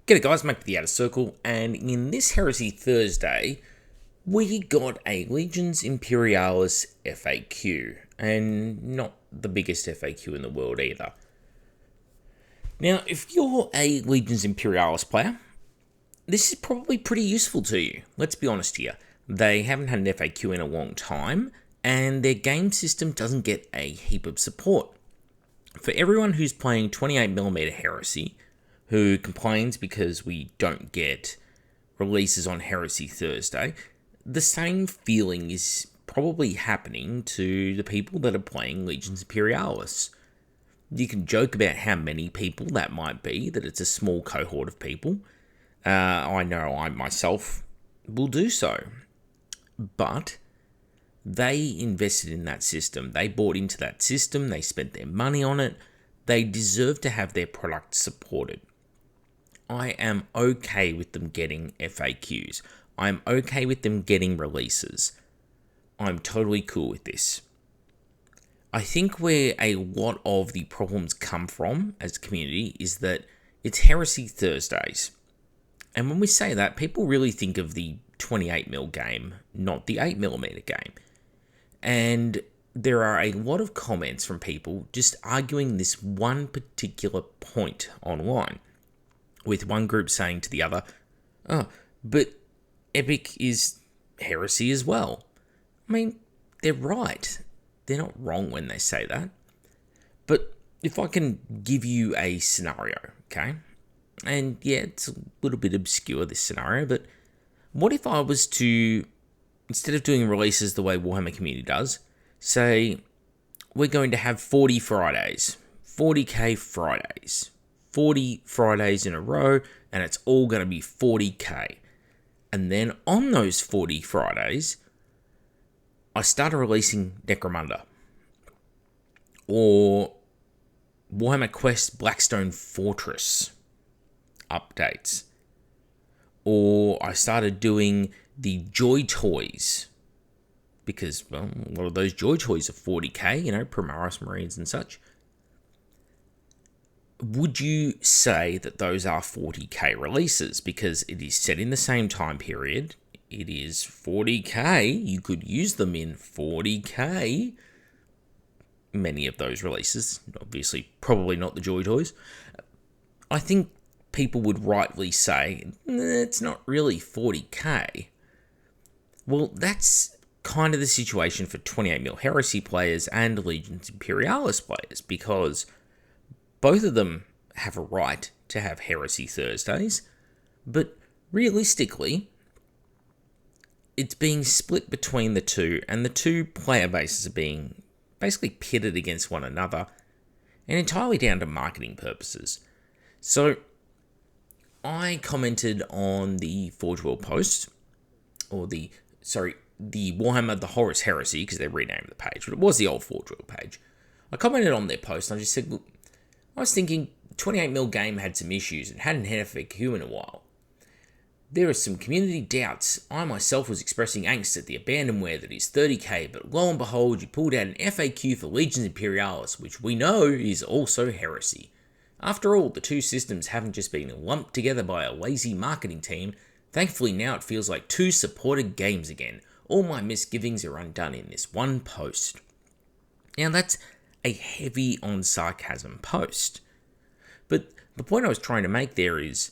G'day guys, Mike the Outer Circle, and in this Heresy Thursday, we got a Legions Imperialis FAQ, and not the biggest FAQ in the world either. Now, if you're a Legions Imperialis player, this is probably pretty useful to you. Let's be honest here. They haven't had an FAQ in a long time, and their game system doesn't get a heap of support. For everyone who's playing 28mm Heresy, who complains because we don't get releases on Heresy Thursday, the same feeling is probably happening to the people that are playing Legions Imperialis. You can joke about how many people that might be, that it's a small cohort of people. I know I myself will do so. But they invested in that system. They bought into that system. They spent their money on it. They deserve to have their product supported. I am okay with them getting FAQs. I'm okay with them getting releases. I'm totally cool with this. I think where a lot of the problems come from as a community is that it's Heresy Thursdays. And when we say that, people really think of the 28mm game, not the 8mm game. And there are a lot of comments from people just arguing this one particular point online, with one group saying to the other, oh, but Epic is Heresy as well. I mean, they're right. They're not wrong when they say that. But if I can give you a scenario, okay? And yeah, it's a little bit obscure, this scenario, but what if I was to, instead of doing releases the way Warhammer Community does, say, we're going to have 40 Fridays, 40k Fridays, 40 Fridays in a row, and it's all going to be 40k. And then on those 40 Fridays, I started releasing Necromunda, or Warhammer Quest Blackstone Fortress updates, or I started doing the Joy Toys, because, well, a lot of those Joy Toys are 40k, Primaris Marines and such. Would you say that those are 40k releases? Because it is set in the same time period. It is 40k. You could use them in 40k. Many of those releases, obviously, probably not the Joy Toys. I think people would rightly say, it's not really 40k. Well, that's kind of the situation for 28mm Heresy players and Legions Imperialis players, because both of them have a right to have Heresy Thursdays, but realistically, it's being split between the two, and the two player bases are being basically pitted against one another, and entirely down to marketing purposes. So, I commented on the Forge World post, or the Warhammer the Horus Heresy, because they renamed the page, but it was the old Forge World page. I commented on their post, and I just said, look, I was thinking 28mm game had some issues and hadn't had FAQ in a while. There are some community doubts. I myself was expressing angst at the abandonware that is 30k, but lo and behold, you pulled out an FAQ for Legions Imperialis, which we know is also Heresy. After all, the two systems haven't just been lumped together by a lazy marketing team. Thankfully now it feels like two supported games again. All my misgivings are undone in this one post. Now that's a heavy on sarcasm post. But the point I was trying to make there is,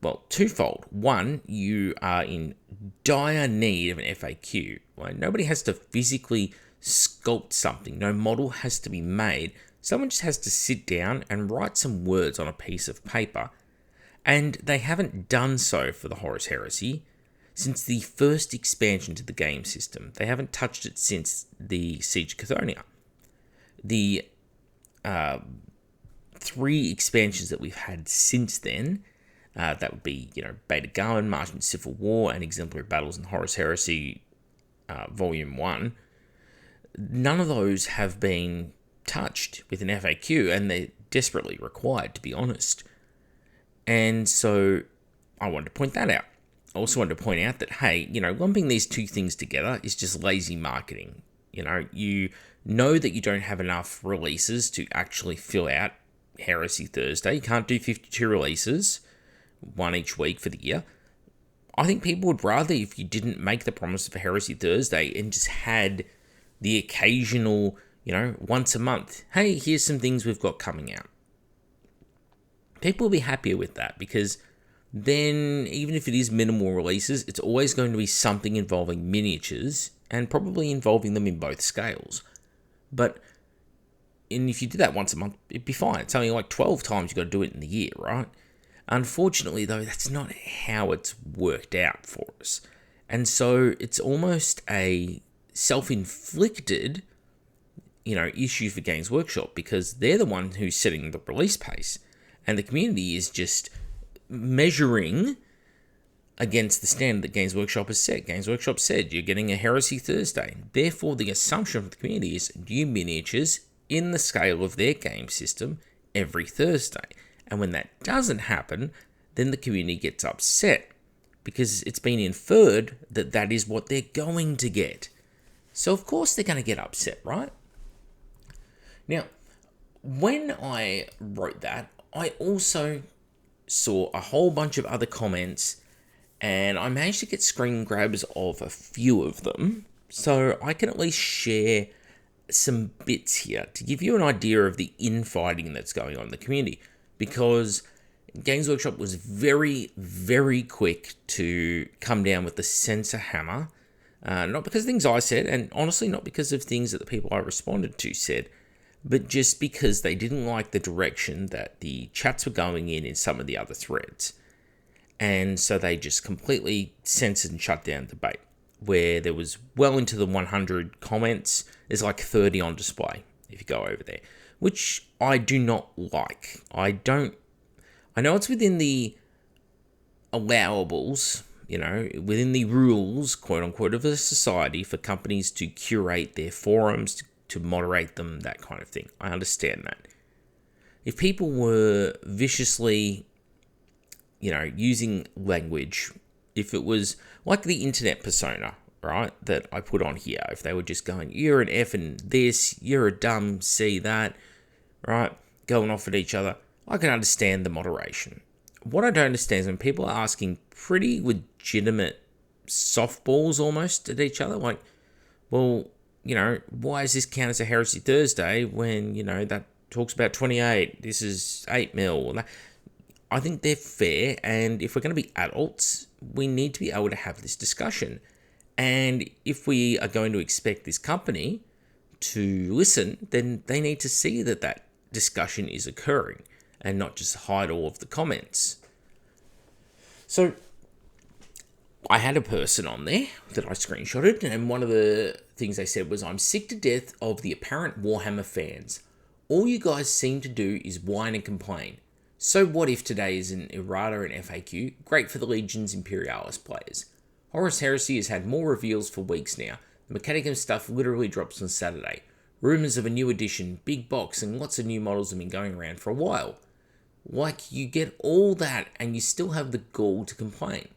well, twofold. One, you are in dire need of an FAQ. Well, nobody has to physically sculpt something. No model has to be made. Someone just has to sit down and write some words on a piece of paper. And they haven't done so for the Horus Heresy since the first expansion to the game system. They haven't touched it since the Siege of Cathonia. The 3 expansions that we've had since then, that would be, Beta Garland, March and Civil War, and Exemplary Battles in Horus Heresy Volume 1, none of those have been touched with an FAQ, and they're desperately required, to be honest. And so I wanted to point that out. I also wanted to point out that, hey, lumping these two things together is just lazy marketing. You know that you don't have enough releases to actually fill out Heresy Thursday. You can't do 52 releases one each week for the year. I think people would rather if you didn't make the promise of a Heresy Thursday and just had the occasional, once a month, hey, here's some things we've got coming out. People will be happier with that because then even if it is minimal releases, it's always going to be something involving miniatures and probably involving them in both scales. And if you do that once a month, it'd be fine. It's only like 12 times you've got to do it in the year, right? Unfortunately, though, that's not how it's worked out for us. And so it's almost a self-inflicted, issue for Games Workshop because they're the one who's setting the release pace. And the community is just measuring against the standard that Games Workshop has set. Games Workshop said you're getting a Heresy Thursday. Therefore, the assumption from the community is new miniatures in the scale of their game system every Thursday. And when that doesn't happen, then the community gets upset because it's been inferred that that is what they're going to get. So of course they're going to get upset, right? Now, when I wrote that, I also saw a whole bunch of other comments and I managed to get screen grabs of a few of them. So I can at least share some bits here to give you an idea of the infighting that's going on in the community. Because Games Workshop was very, very quick to come down with the censor hammer. Not because of things I said, and honestly not because of things that the people I responded to said, but just because they didn't like the direction that the chats were going in some of the other threads. And so they just completely censored and shut down debate, where there was well into the 100 comments. There's like 30 on display if you go over there, which I do not like. I know it's within the allowables, within the rules, quote unquote, of a society for companies to curate their forums, to moderate them, that kind of thing. I understand that. If people were viciously, using language, if it was like the internet persona, right, that I put on here, if they were just going, you're an effing this, you're a dumb C that, right, going off at each other, I can understand the moderation. What I don't understand is when people are asking pretty legitimate softballs almost at each other, like, well, why is this count as a Heresy Thursday when, that talks about 28, this is 8 mil. I think they're fair, and if we're going to be adults, we need to be able to have this discussion. And if we are going to expect this company to listen, then they need to see that that discussion is occurring and not just hide all of the comments. So I had a person on there that I screenshotted, and one of the things they said was, I'm sick to death of the apparent Warhammer fans. All you guys seem to do is whine and complain. So what if today is an errata and FAQ? Great for the Legions Imperialis players. Horus Heresy has had more reveals for weeks now. The Mechanicum stuff literally drops on Saturday. Rumours of a new edition, big box, and lots of new models have been going around for a while. Like, you get all that and you still have the gall to complain.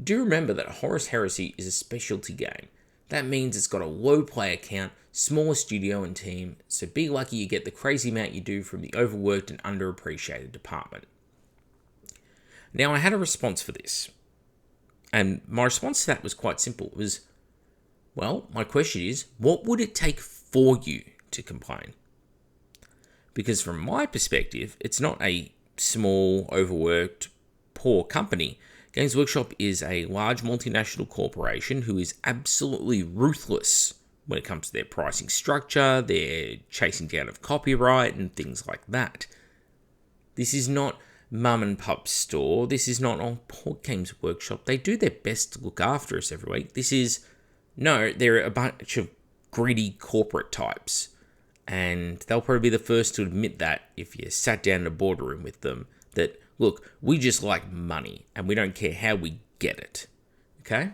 Do remember that Horus Heresy is a specialty game. That means it's got a low player count, smaller studio and team, so be lucky you get the crazy amount you do from the overworked and underappreciated department. Now, I had a response for this. And my response to that was quite simple. It was, well, my question is, what would it take for you to complain? Because from my perspective, it's not a small, overworked, poor company. Games Workshop is a large multinational corporation who is absolutely ruthless when it comes to their pricing structure, their chasing down of copyright, and things like that. This is not mum and pup store. This is not poor Games Workshop. They do their best to look after us every week. They're a bunch of greedy corporate types. And they'll probably be the first to admit that if you sat down in a boardroom with them, that, look, we just like money and we don't care how we get it. Okay?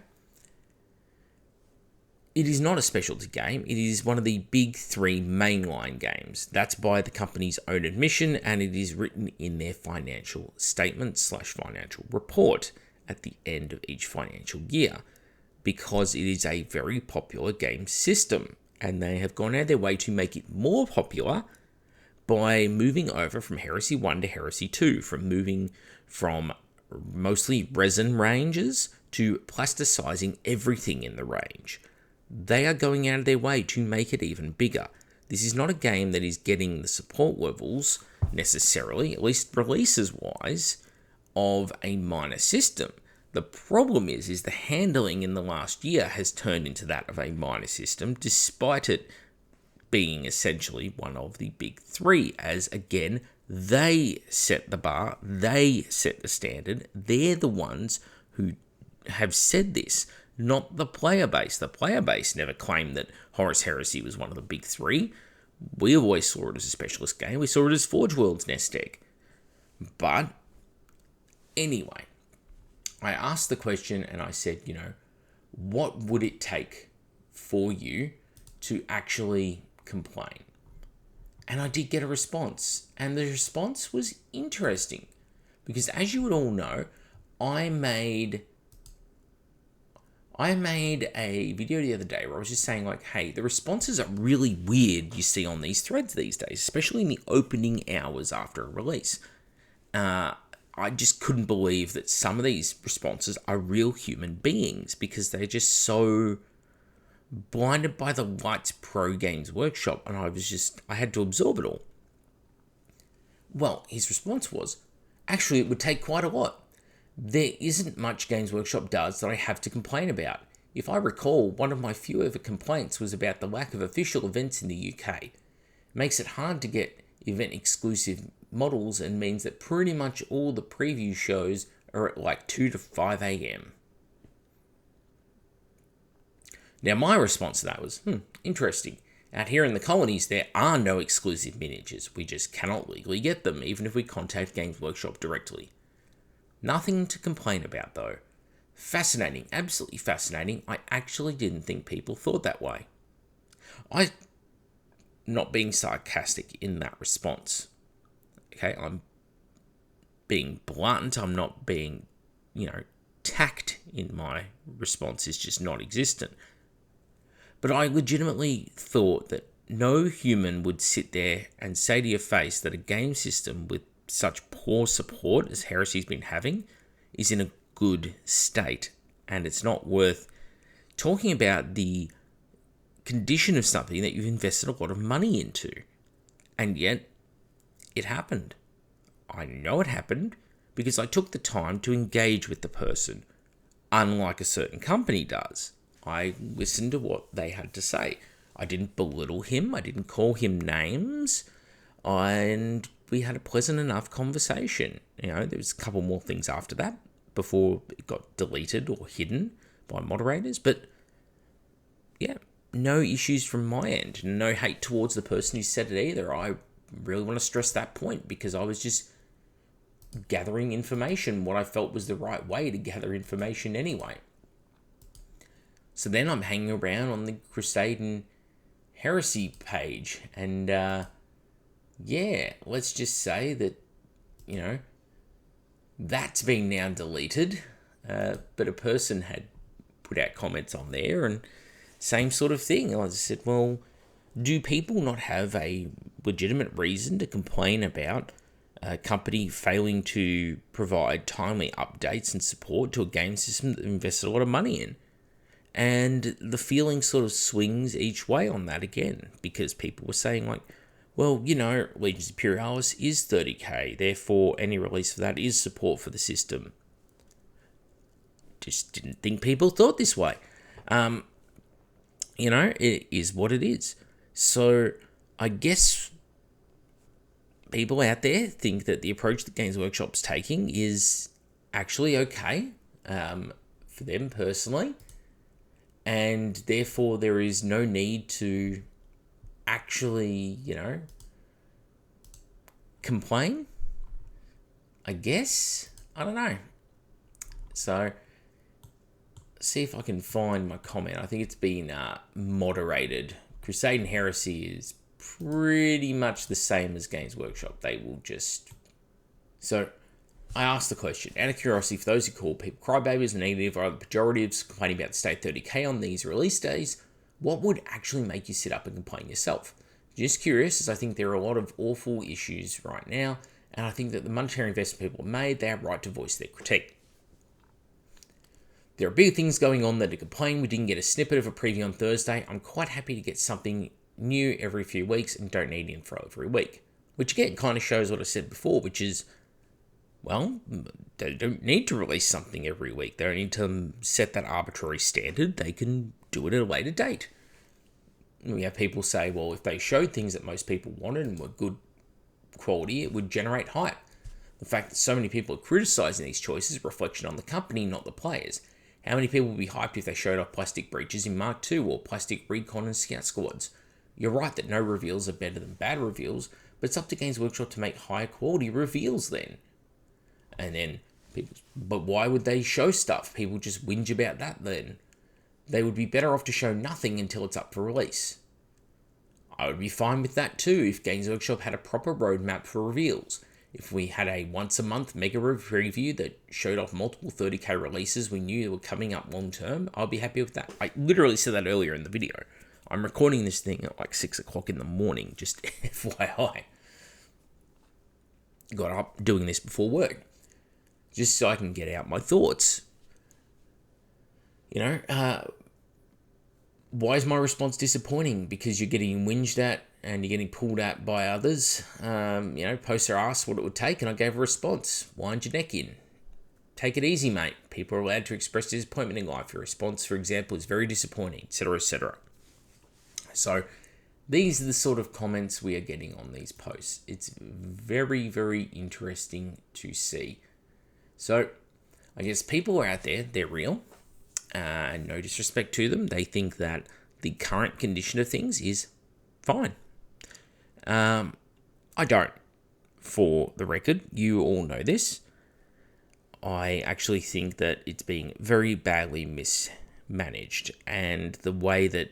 It is not a specialty game. It is one of the big three mainline games. That's by the company's own admission, and it is written in their financial statement/financial report at the end of each financial year, because it is a very popular game system, and they have gone out of their way to make it more popular by moving over from Heresy 1 to Heresy 2, from moving from mostly resin ranges to plasticizing everything in the range. They are going out of their way to make it even bigger. This is not a game that is getting the support levels necessarily, at least releases wise, of a minor system. The problem is the handling in the last year has turned into that of a minor system, despite it being essentially one of the big three, as again, they set the bar, they set the standard, they're the ones who have said this, not the player base. The player base never claimed that Horus Heresy was one of the big three. We always saw it as a specialist game. We saw it as Forge World's nest egg. But anyway, I asked the question and I said, what would it take for you to actually complain? And I did get a response. And the response was interesting. Because as you would all know, I made a video the other day where I was just saying, like, hey, the responses are really weird you see on these threads these days, especially in the opening hours after a release. I just couldn't believe that some of these responses are real human beings because they're just so blinded by the lights pro Games Workshop, and I had to absorb it all. Well, his response was, actually, it would take quite a lot. There isn't much Games Workshop does that I have to complain about. If I recall, one of my few ever complaints was about the lack of official events in the UK. It makes it hard to get event-exclusive models and means that pretty much all the preview shows are at like 2 to 5 a.m. Now, my response to that was, interesting. Out here in the colonies, there are no exclusive miniatures. We just cannot legally get them, even if we contact Games Workshop directly. Nothing to complain about, though. Fascinating, absolutely fascinating. I actually didn't think people thought that way. I'm not being sarcastic in that response. Okay, I'm being blunt. I'm not being, tact in my response. Is just not existent. But I legitimately thought that no human would sit there and say to your face that a game system with such poor support as Heresy's been having is in a good state, and it's not worth talking about the condition of something that you've invested a lot of money into. And yet it happened. I know it happened because I took the time to engage with the person, unlike a certain company does. I listened to what they had to say. I didn't belittle him, I didn't call him names, and we had a pleasant enough conversation. There was a couple more things after that before it got deleted or hidden by moderators. But yeah, no issues from my end. No hate towards the person who said it either. I really want to stress that point because I was just gathering information, what I felt was the right way to gather information anyway. So then I'm hanging around on the Crusade and Heresy page and let's just say that, that's been now deleted, but a person had put out comments on there and same sort of thing. I just said, well, do people not have a legitimate reason to complain about a company failing to provide timely updates and support to a game system that invested a lot of money in? And the feeling sort of swings each way on that again, because people were saying like, well, Legions Imperialis is 30k, therefore any release of that is support for the system. Just didn't think people thought this way. It is what it is. So I guess people out there think that the approach that Games Workshop's taking is actually okay for them personally, and therefore there is no need to actually, complain, I guess. I don't know. So, see if I can find my comment. I think it's been moderated. Crusade and Heresy is pretty much the same as Games Workshop. They will just... So, I asked the question, out of curiosity, for those who call people crybabies and negative or other pejoratives complaining about the state 30k on these release days, what would actually make you sit up and complain yourself? Just curious, as I think there are a lot of awful issues right now, And I think that the monetary investment people have made, they have right to voice their critique. There are big things going on that are complaining we didn't get a snippet of a preview on Thursday. I'm quite happy to get something new every few weeks and don't need info every week. Which again kind of shows what I said before, which is, well, they don't need to release something every week. They don't need to set that arbitrary standard. They can do it at a later date. We have people say, well, if they showed things that most people wanted and were good quality, it would generate hype. The fact that so many people are criticizing these choices is a reflection on the company, not the players. How many people would be hyped if they showed off plastic breaches in Mark II or plastic recon and scout squads? You're right that no reveals are better than bad reveals, but it's up to Games Workshop to make higher quality reveals then. And then, but why would they show stuff? People just whinge about that then. They would be better off to show nothing until it's up for release. I would be fine with that too if Games Workshop had a proper roadmap for reveals. If we had a once a month mega preview that showed off multiple 30k releases we knew were coming up long term, I'd be happy with that. I literally said that earlier in the video. I'm recording this thing at like 6 o'clock in the morning, just FYI. Got up doing this before work, just so I can get out my thoughts. Why is my response disappointing? Because you're getting whinged at and you're getting pulled at by others. Poster asked what it would take and I gave a response. Wind your neck in. Take it easy, mate. People are allowed to express disappointment in life. Your response, for example, is very disappointing, etc., etc. So these are the sort of comments we are getting on these posts. It's very, very interesting to see. So I guess people are out there, they're real. No disrespect to them. They think that the current condition of things is fine. I don't. For the record, you all know this. I actually think that it's being very badly mismanaged, and the way that,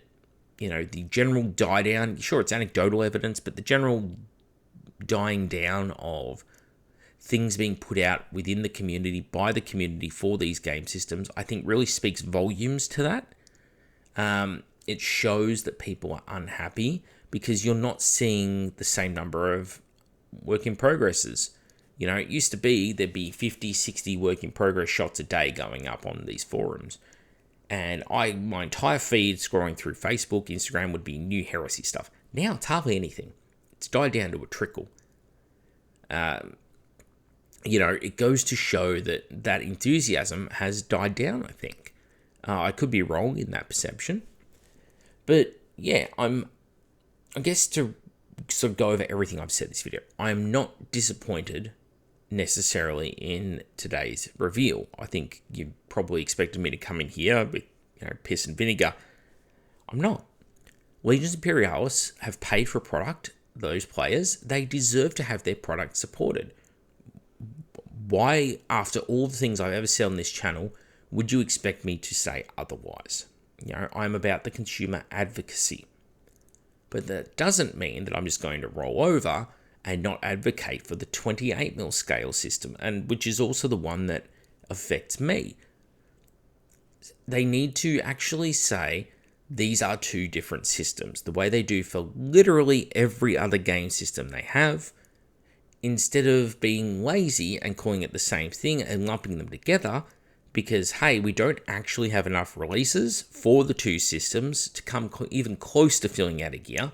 the general die down, sure, it's anecdotal evidence, but the general dying down of things being put out within the community, by the community, for these game systems, I think really speaks volumes to that. It shows that people are unhappy because you're not seeing the same number of work in progresses. It used to be there'd be 50, 60 work in progress shots a day going up on these forums. And my entire feed scrolling through Facebook, Instagram would be new Heresy stuff. Now it's hardly anything. It's died down to a trickle. It goes to show that enthusiasm has died down, I think. I could be wrong in that perception. But yeah, I guess to sort of go over everything I've said in this video, I am not disappointed necessarily in today's reveal. I think you probably expected me to come in here with piss and vinegar. I'm not. Legions Imperialis have paid for a product. Those players, they deserve to have their product supported. Why, after all the things I've ever said on this channel, would you expect me to say otherwise? I'm about the consumer advocacy. But that doesn't mean that I'm just going to roll over and not advocate for the 28mm scale system, and which is also the one that affects me. They need to actually say these are two different systems, the way they do for literally every other game system they have, instead of being lazy and calling it the same thing and lumping them together, because, hey, we don't actually have enough releases for the two systems to come even close to filling out a gear.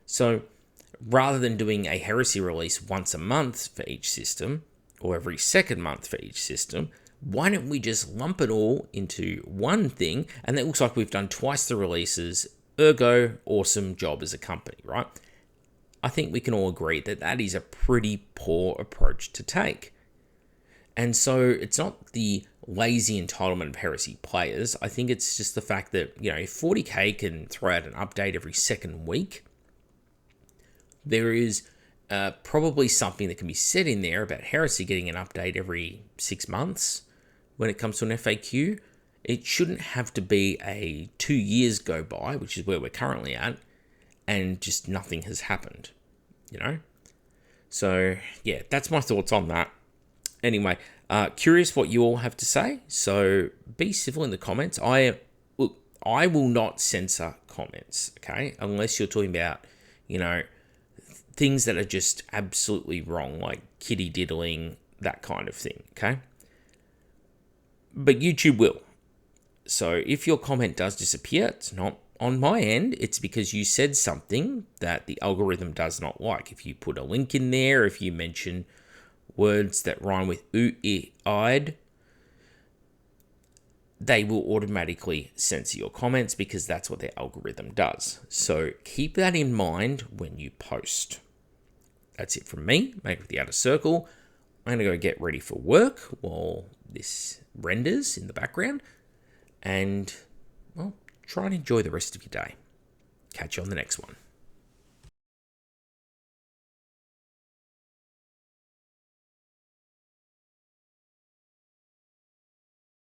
So rather than doing a Heresy release once a month for each system, or every second month for each system, why don't we just lump it all into one thing? And it looks like we've done twice the releases, ergo, awesome job as a company, right? I think we can all agree that that is a pretty poor approach to take. And so it's not the lazy entitlement of Heresy players. I think it's just the fact that, if 40k can throw out an update every second week, there is probably something that can be said in there about Heresy getting an update every 6 months when it comes to an FAQ. It shouldn't have to be a 2 years go by, which is where we're currently at, and just nothing has happened, So, yeah, that's my thoughts on that. Anyway, curious what you all have to say, so be civil in the comments. I will not censor comments, okay? Unless you're talking about, things that are just absolutely wrong, like kitty diddling, that kind of thing, okay? But YouTube will. So if your comment does disappear, it's not on my end. It's because you said something that the algorithm does not like. If you put a link in there, if you mention words that rhyme with ooh, I'd, they will automatically censor your comments because that's what their algorithm does. So keep that in mind when you post. That's it from me, Mate with the Outer Circle. I'm going to go get ready for work while this renders in the background. And, well, try and enjoy the rest of your day. Catch you on the next one.